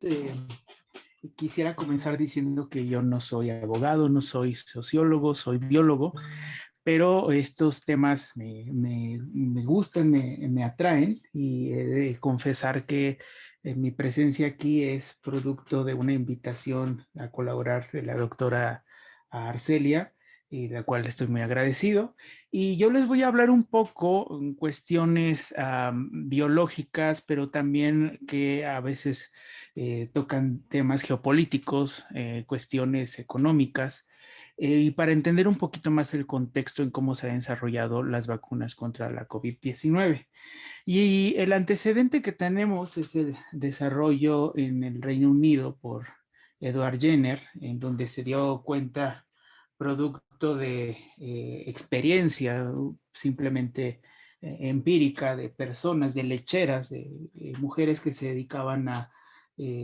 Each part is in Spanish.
eh, quisiera comenzar diciendo que yo no soy abogado, no soy sociólogo, soy biólogo, pero estos temas me gustan, me atraen y he de confesar que mi presencia aquí es producto de una invitación a colaborar de la doctora Arcelia, y de la cual estoy muy agradecido. Y yo les voy a hablar un poco en cuestiones biológicas, pero también que a veces tocan temas geopolíticos, cuestiones económicas, y para entender un poquito más el contexto en cómo se han desarrollado las vacunas contra la COVID-19. Y el antecedente que tenemos es el desarrollo en el Reino Unido por Edward Jenner, en donde se dio cuenta, producto de experiencia simplemente empírica de personas, de lecheras, de mujeres que se dedicaban a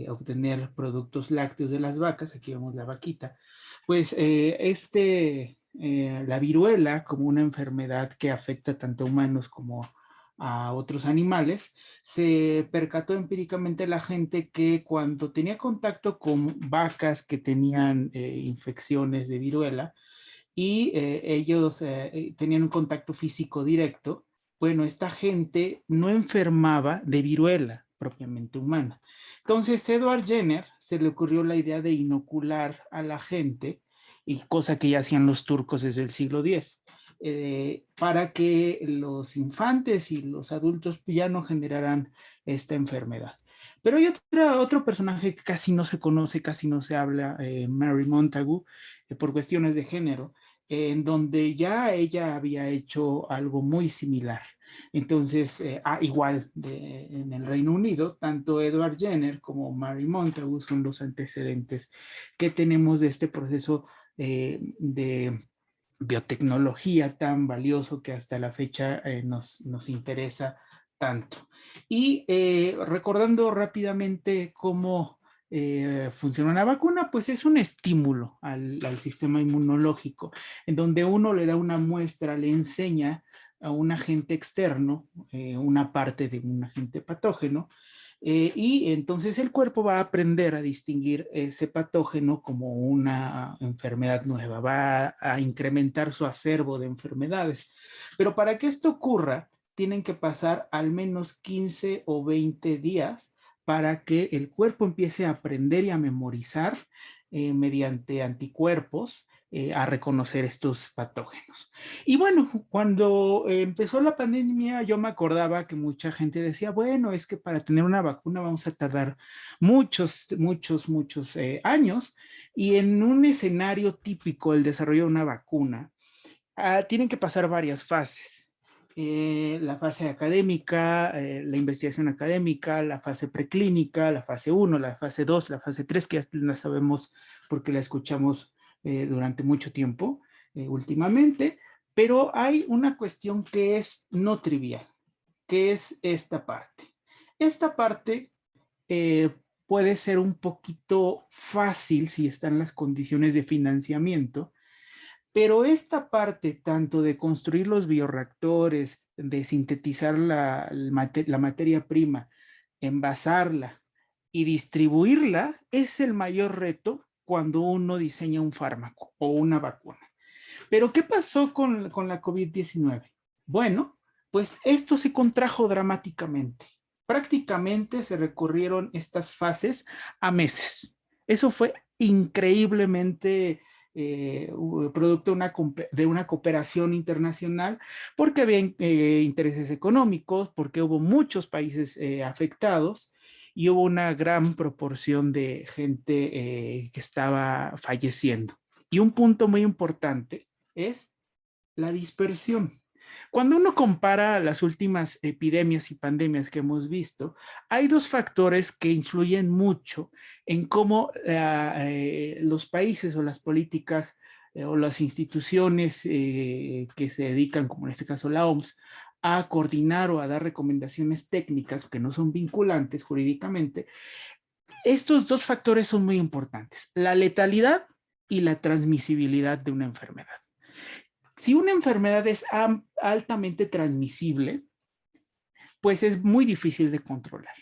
obtener productos lácteos de las vacas. Aquí vemos la vaquita. Pues la viruela, como una enfermedad que afecta tanto a humanos como a otros animales, se percató empíricamente la gente que cuando tenía contacto con vacas que tenían infecciones de viruela y ellos tenían un contacto físico directo, bueno, esta gente no enfermaba de viruela propiamente humana. Entonces, Edward Jenner se le ocurrió la idea de inocular a la gente, y cosa que ya hacían los turcos desde el siglo X, para que los infantes y los adultos ya no generaran esta enfermedad. Pero hay otro personaje que casi no se conoce, casi no se habla, Mary Montagu, por cuestiones de género, en donde ya ella había hecho algo muy similar. Entonces, igual en el Reino Unido, tanto Edward Jenner como Mary Montagu son los antecedentes que tenemos de este proceso de biotecnología tan valioso que hasta la fecha nos interesa tanto. Y recordando rápidamente cómo funciona una vacuna, pues es un estímulo al sistema inmunológico, en donde uno le da una muestra, le enseña a un agente externo, una parte de un agente patógeno, y entonces el cuerpo va a aprender a distinguir ese patógeno como una enfermedad nueva, va a incrementar su acervo de enfermedades. Pero para que esto ocurra, tienen que pasar al menos 15 o 20 días para que el cuerpo empiece a aprender y a memorizar mediante anticuerpos a reconocer estos patógenos. Y bueno, cuando empezó la pandemia, yo me acordaba que mucha gente decía, bueno, es que para tener una vacuna vamos a tardar muchos años, y en un escenario típico del desarrollo de una vacuna, tienen que pasar varias fases. La fase académica, la investigación académica, la fase preclínica, la fase 1, la fase 2, la fase 3, que ya la sabemos porque la escuchamos durante mucho tiempo últimamente, pero hay una cuestión que es no trivial, que es esta parte. Esta parte puede ser un poquito fácil si están las condiciones de financiamiento, pero esta parte tanto de construir los bioreactores, de sintetizar la materia prima, envasarla y distribuirla, es el mayor reto cuando uno diseña un fármaco o una vacuna. Pero ¿qué pasó con la COVID-19? Bueno, pues esto se contrajo dramáticamente. Prácticamente se recurrieron estas fases a meses. Eso fue increíblemente producto de una cooperación internacional, porque había intereses económicos, porque hubo muchos países afectados y hubo una gran proporción de gente que estaba falleciendo. Y un punto muy importante es la dispersión. Cuando uno compara las últimas epidemias y pandemias que hemos visto, hay dos factores que influyen mucho en cómo los países o las políticas o las instituciones que se dedican, como en este caso la OMS, a coordinar o a dar recomendaciones técnicas que no son vinculantes jurídicamente. Estos dos factores son muy importantes: la letalidad y la transmisibilidad de una enfermedad. Si una enfermedad es altamente transmisible, pues es muy difícil de controlar.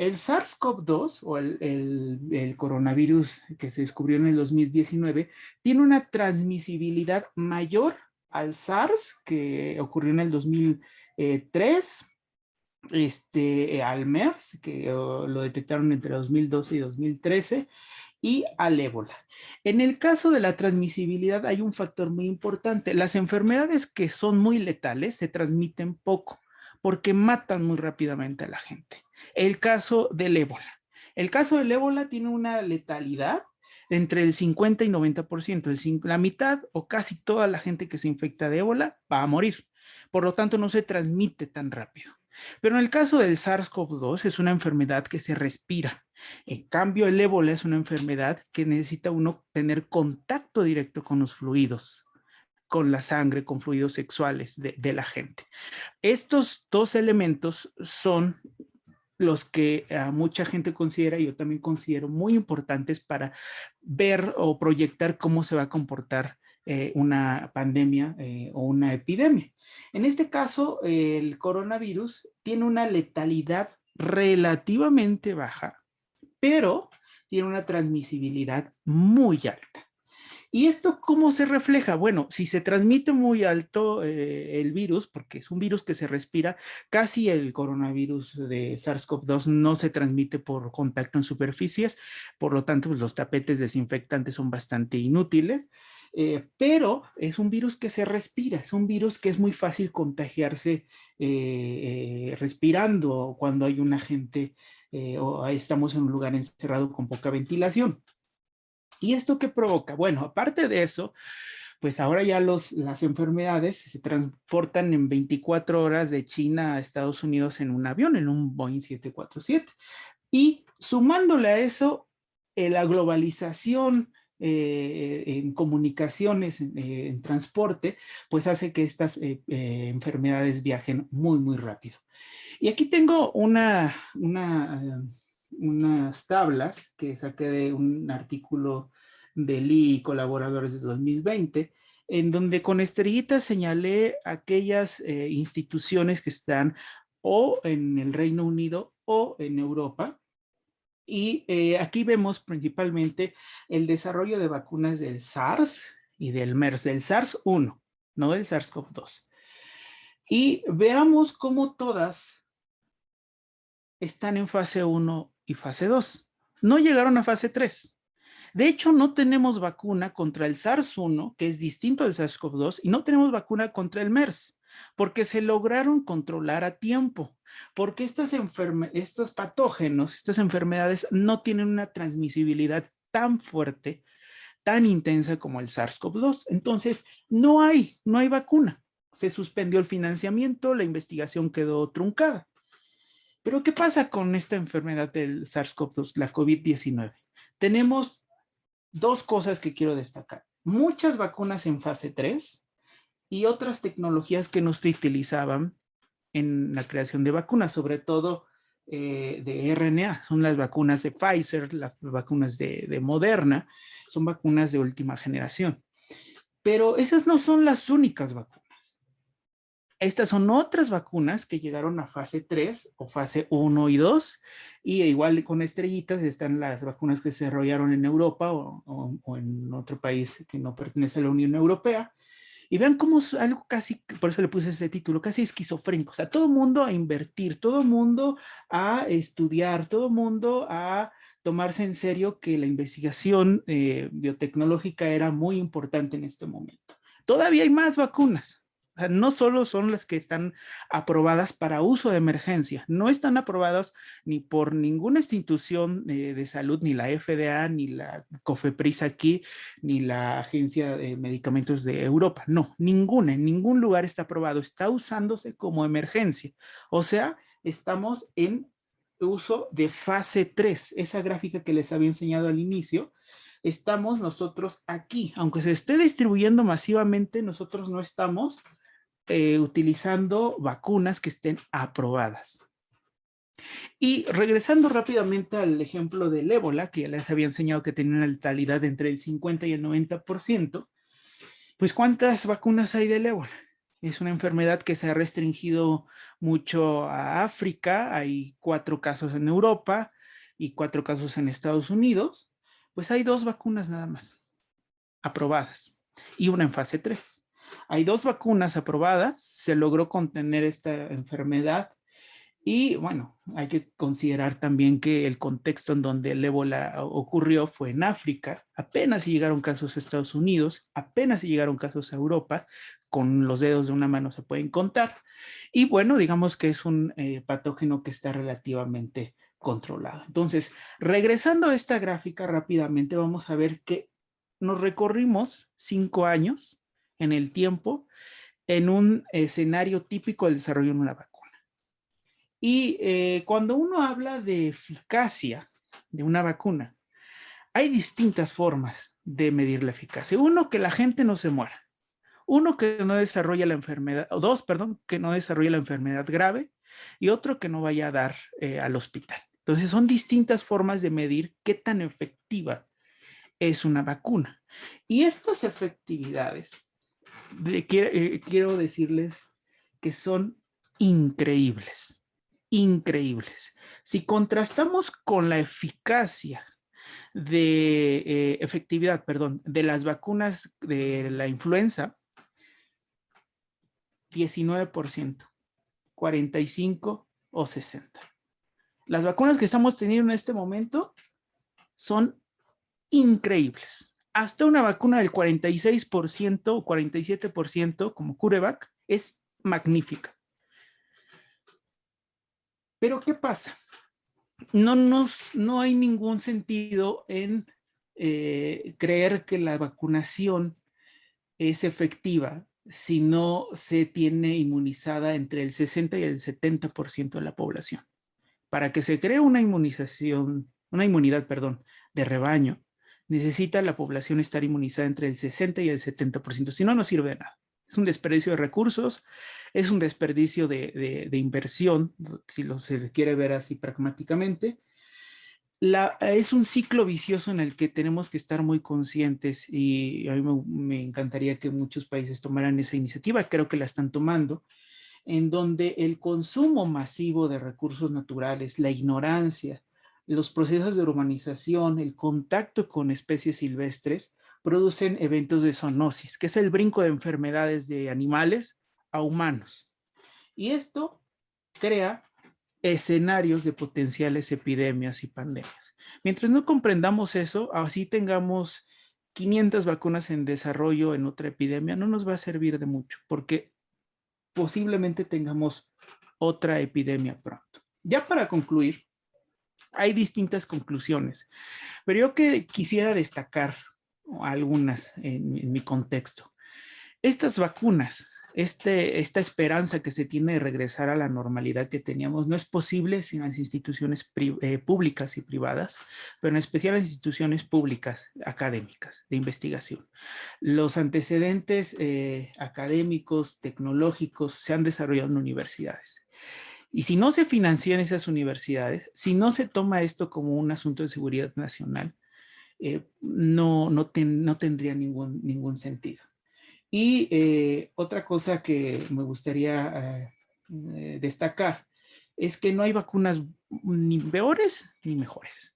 El SARS-CoV-2 o el coronavirus que se descubrió en el 2019 tiene una transmisibilidad mayor al SARS que ocurrió en el 2003, al MERS, que lo detectaron entre 2012 y 2013, y al ébola. En el caso de la transmisibilidad hay un factor muy importante. Las enfermedades que son muy letales se transmiten poco porque matan muy rápidamente a la gente. El caso del ébola. El caso del ébola tiene una letalidad entre el 50 y 90%. La mitad o casi toda la gente que se infecta de ébola va a morir. Por lo tanto, no se transmite tan rápido. Pero en el caso del SARS-CoV-2 es una enfermedad que se respira. En cambio, el ébola es una enfermedad que necesita uno tener contacto directo con los fluidos, con la sangre, con fluidos sexuales de la gente. Estos dos elementos son los que mucha gente considera, y yo también considero muy importantes para ver o proyectar cómo se va a comportar una pandemia o una epidemia. En este caso, el coronavirus tiene una letalidad relativamente baja, pero tiene una transmisibilidad muy alta. ¿Y esto cómo se refleja? Bueno, si se transmite muy alto el virus, porque es un virus que se respira, casi el coronavirus de SARS-CoV-2 no se transmite por contacto en superficies, por lo tanto, pues, los tapetes desinfectantes son bastante inútiles, pero es un virus que se respira, es un virus que es muy fácil contagiarse respirando cuando hay un agente o estamos en un lugar encerrado con poca ventilación. ¿Y esto qué provoca? Bueno, aparte de eso, pues ahora ya las enfermedades se transportan en 24 horas de China a Estados Unidos en un avión, en un Boeing 747. Y sumándole a eso, la globalización en comunicaciones, en transporte, pues hace que estas enfermedades viajen muy, muy rápido. Y aquí tengo unas tablas que saqué de un artículo de Lee y colaboradores de 2020, en donde con estrellitas señalé aquellas instituciones que están o en el Reino Unido o en Europa. Y aquí vemos principalmente el desarrollo de vacunas del SARS y del MERS, del SARS-1, no del SARS-CoV-2. Y veamos cómo todas están en fase 1 y fase 2. No llegaron a fase 3. De hecho, no tenemos vacuna contra el SARS-1, que es distinto del SARS-CoV-2, y no tenemos vacuna contra el MERS, porque se lograron controlar a tiempo, porque estos patógenos, estas enfermedades no tienen una transmisibilidad tan fuerte, tan intensa como el SARS-CoV-2. Entonces, no hay vacuna. Se suspendió el financiamiento, la investigación quedó truncada. Pero ¿qué pasa con esta enfermedad del SARS-CoV-2, la COVID-19? Tenemos dos cosas que quiero destacar. Muchas vacunas en fase 3 y otras tecnologías que no se utilizaban en la creación de vacunas, sobre todo de RNA. Son las vacunas de Pfizer, las vacunas de Moderna, son vacunas de última generación. Pero esas no son las únicas vacunas. Estas son otras vacunas que llegaron a fase 3 o fase 1 y 2, y igual con estrellitas están las vacunas que se desarrollaron en Europa o en otro país que no pertenece a la Unión Europea. Y vean cómo es algo casi, por eso le puse ese título, casi esquizofrénico. O sea, todo el mundo a invertir, todo el mundo a estudiar, todo el mundo a tomarse en serio que la investigación biotecnológica era muy importante en este momento. Todavía hay más vacunas. O sea, no solo son las que están aprobadas para uso de emergencia, no están aprobadas ni por ninguna institución de salud, ni la FDA, ni la COFEPRIS aquí, ni la Agencia de Medicamentos de Europa. No, ninguna, en ningún lugar está aprobado. Está usándose como emergencia. O sea, estamos en uso de fase 3. Esa gráfica que les había enseñado al inicio, estamos nosotros aquí. Aunque se esté distribuyendo masivamente, nosotros no estamos utilizando vacunas que estén aprobadas. Y regresando rápidamente al ejemplo del ébola, que ya les había enseñado que tenía una letalidad de entre el 50 y el 90%, pues ¿cuántas vacunas hay del ébola? Es una enfermedad que se ha restringido mucho a África. Hay 4 casos en Europa y 4 casos en Estados Unidos. Pues hay 2 vacunas nada más aprobadas y una en fase 3. Hay 2 vacunas aprobadas. Se logró contener esta enfermedad. Y bueno, hay que considerar también que el contexto en donde el ébola ocurrió fue en África. Apenas si llegaron casos a Estados Unidos, apenas si llegaron casos a Europa, con los dedos de una mano se pueden contar. Y bueno, digamos que es un patógeno que está relativamente controlado. Entonces, regresando a esta gráfica rápidamente, vamos a ver que nos recorrimos 5 años en el tiempo en un escenario típico del desarrollo de una vacuna. Y cuando uno habla de eficacia de una vacuna, hay distintas formas de medir la eficacia. Uno, que la gente no se muera. Uno, que no desarrolla la enfermedad, o dos, perdón, que no desarrolla la enfermedad grave. Y otro, que no vaya a dar al hospital. Entonces, son distintas formas de medir qué tan efectiva es una vacuna. Y estas efectividades, quiero decirles que son increíbles, increíbles. Si contrastamos con la eficacia de efectividad, perdón, de las vacunas de la influenza, 19%, 45% o 60%. Las vacunas que estamos teniendo en este momento son increíbles. Hasta una vacuna del 46% o 47% como CureVac es magnífica. Pero ¿qué pasa? No hay ningún sentido en creer que la vacunación es efectiva si no se tiene inmunizada entre el 60 y el 70% de la población. Para que se cree una inmunidad, perdón, de rebaño, necesita la población estar inmunizada entre el 60 y el 70%. Si no, no sirve de nada. Es un desperdicio de recursos, es un desperdicio de inversión, si se quiere ver así pragmáticamente. Es un ciclo vicioso en el que tenemos que estar muy conscientes y a mí me encantaría que muchos países tomaran esa iniciativa, creo que la están tomando, en donde el consumo masivo de recursos naturales, la ignorancia, los procesos de urbanización, el contacto con especies silvestres, producen eventos de zoonosis, que es el brinco de enfermedades de animales a humanos. Y esto crea escenarios de potenciales epidemias y pandemias. Mientras no comprendamos eso, así tengamos 500 vacunas en desarrollo en otra epidemia, no nos va a servir de mucho, porque posiblemente tengamos otra epidemia pronto. Ya para concluir, hay distintas conclusiones, pero yo que quisiera destacar algunas en mi contexto. Estas vacunas, esta esperanza que se tiene de regresar a la normalidad que teníamos, no es posible sin las instituciones públicas y privadas, pero en especial las instituciones públicas académicas de investigación. Los antecedentes académicos, tecnológicos, se han desarrollado en universidades. Y si no se financian esas universidades, si no se toma esto como un asunto de seguridad nacional, no tendría ningún sentido. Y otra cosa que me gustaría destacar es que no hay vacunas ni peores ni mejores.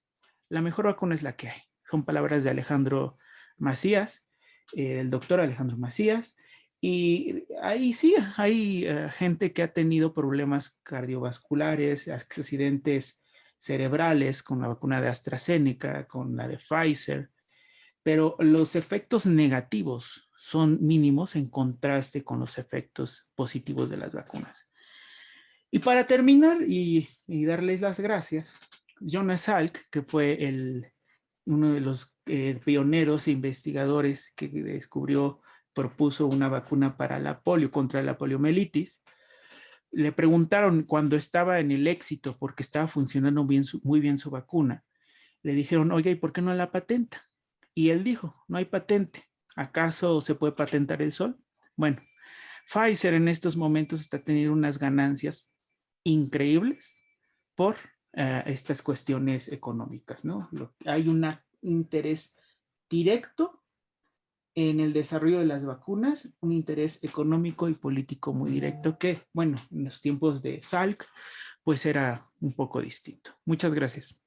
La mejor vacuna es la que hay. Son palabras de Alejandro Macías, el doctor Alejandro Macías. Y ahí sí, hay gente que ha tenido problemas cardiovasculares, accidentes cerebrales con la vacuna de AstraZeneca, con la de Pfizer, pero los efectos negativos son mínimos en contraste con los efectos positivos de las vacunas. Y para terminar y darles las gracias, Jonas Salk, que fue uno de los pioneros e investigadores que propuso una vacuna para la polio, contra la poliomielitis, le preguntaron cuando estaba en el éxito, porque estaba funcionando muy bien su vacuna, le dijeron, oiga, ¿y por qué no la patenta? Y él dijo, no hay patente. ¿Acaso se puede patentar el sol? Bueno, Pfizer en estos momentos está teniendo unas ganancias increíbles por estas cuestiones económicas, ¿no? Hay un interés directo en el desarrollo de las vacunas, un interés económico y político muy directo que, bueno, en los tiempos de Salk, pues era un poco distinto. Muchas gracias.